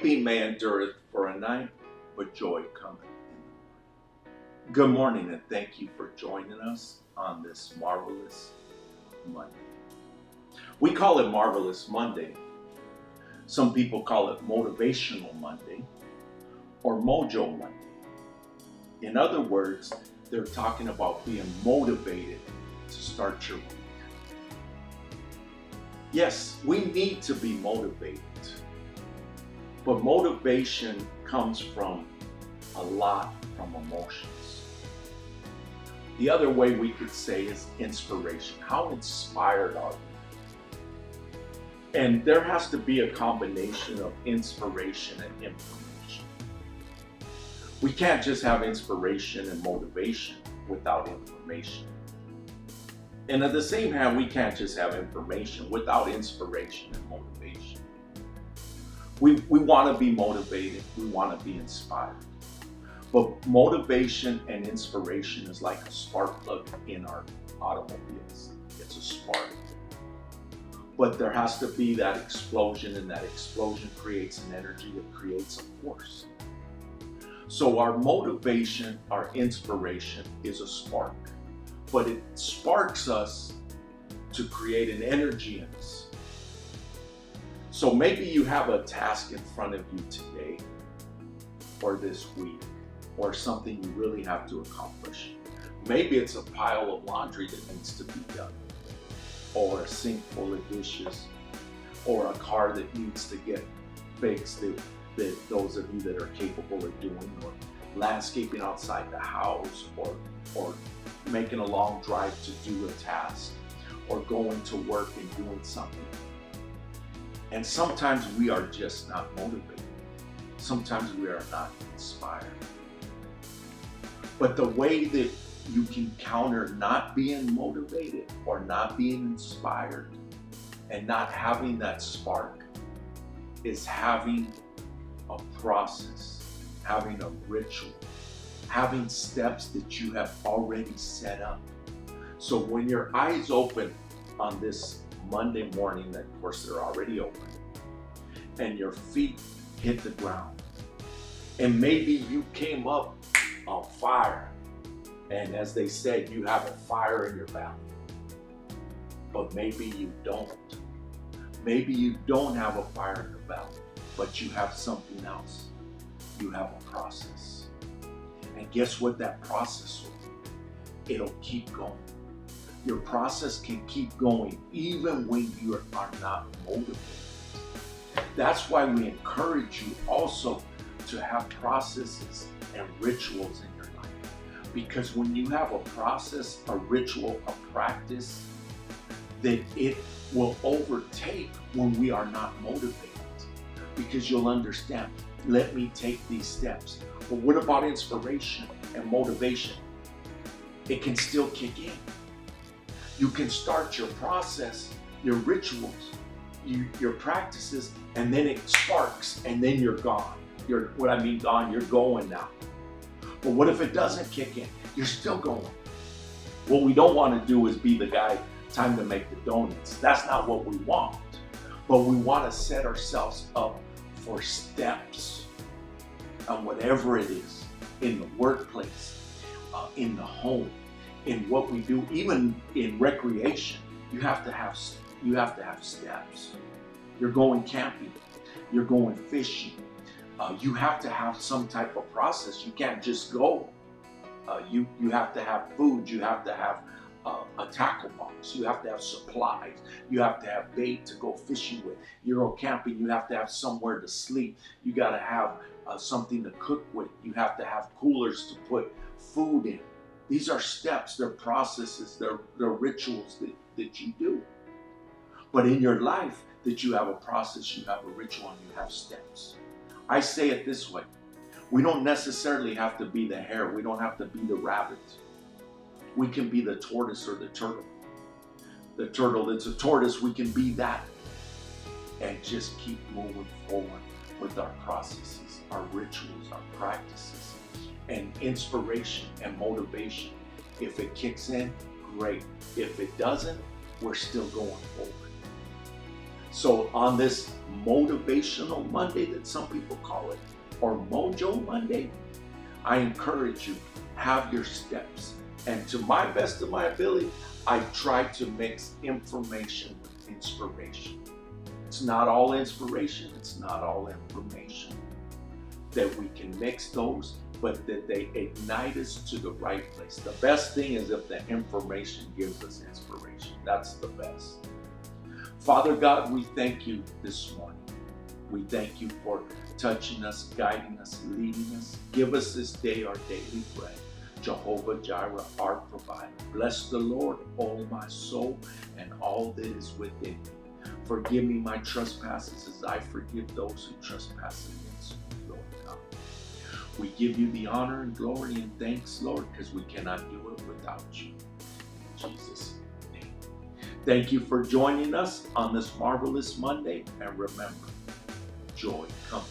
Weeping may endureth for a night, but joy cometh in the morning. Good morning, and thank you for joining us on this marvelous Monday. We call it Marvelous Monday. Some people call it Motivational Monday or Mojo Monday. In other words, they're talking about being motivated to start your week. Yes, we need to be motivated. But motivation comes from a lot from emotions. The other way we could say is inspiration. How inspired are you? And there has to be a combination of inspiration and information. We can't just have inspiration and motivation without information. And at the same hand, we can't just have information without inspiration and motivation. We want to be motivated. We want to be inspired. But motivation and inspiration is like a spark plug in our automobiles. It's a spark. But there has to be that explosion, and that explosion creates an energy that creates a force. So our motivation, our inspiration is a spark. But it sparks us to create an energy in us. So maybe you have a task in front of you today or this week, or something you really have to accomplish. Maybe it's a pile of laundry that needs to be done, or a sink full of dishes, or a car that needs to get fixed that those of you that are capable of doing, or landscaping outside the house, or making a long drive to do a task, or going to work and doing something. And sometimes we are just not motivated. Sometimes we are not inspired. But the way that you can counter not being motivated or not being inspired and not having that spark is having a process, having a ritual, having steps that you have already set up. So when your eyes open on this Monday morning, that of course they're already open, and your feet hit the ground, and maybe you came up on fire, and as they said, you have a fire in your belly, but maybe you don't. Maybe you don't have a fire in your belly, but you have something else. You have a process. And guess what that process will do? It'll keep going. Your process can keep going even when you are not motivated. That's why we encourage you also to have processes and rituals in your life. Because when you have a process, a ritual, a practice, then it will overtake when we are not motivated. Because you'll understand, let me take these steps. But what about inspiration and motivation? It can still kick in. You can start your process, your rituals, your practices, and then it sparks, and then you're gone. You're going now. But what if it doesn't kick in? You're still going. What we don't want to do is be the guy, time to make the donuts. That's not what we want. But we want to set ourselves up for steps on whatever it is, in the workplace, in the home, in what we do, even in recreation. You have to have steps. You're going camping, you're going fishing. You have to have some type of process. You can't just go. You have to have food. You have to have a tackle box. You have to have supplies. You have to have bait to go fishing with. You go camping. You have to have somewhere to sleep. You got to have something to cook with. You have to have coolers to put food in. These are steps. They're processes. They're rituals that you do. But in your life, that you have a process, you have a ritual, and you have steps. I say it this way. We don't necessarily have to be the hare. We don't have to be the rabbit. We can be the tortoise or the turtle. The turtle that's a tortoise, we can be that. And just keep moving forward with our processes, our rituals, our practices, and inspiration and motivation. If it kicks in, great. If it doesn't, we're still going forward. So on this motivational Monday that some people call it, or Mojo Monday, I encourage you, have your steps. And to my best of my ability, I try to mix information with inspiration. It's not all inspiration, it's not all information. That we can mix those, but that they ignite us to the right place. The best thing is if the information gives us inspiration. That's the best. Father God, we thank you this morning. We thank you for touching us, guiding us, leading us. Give us this day our daily bread. Jehovah Jireh, our provider. Bless the Lord, O my soul, and all that is within me. Forgive me my trespasses as I forgive those who trespass against me, Lord God. We give you the honor and glory and thanks, Lord, because we cannot do it without you. In Jesus' name. Thank you for joining us on this marvelous Monday, and remember, joy comes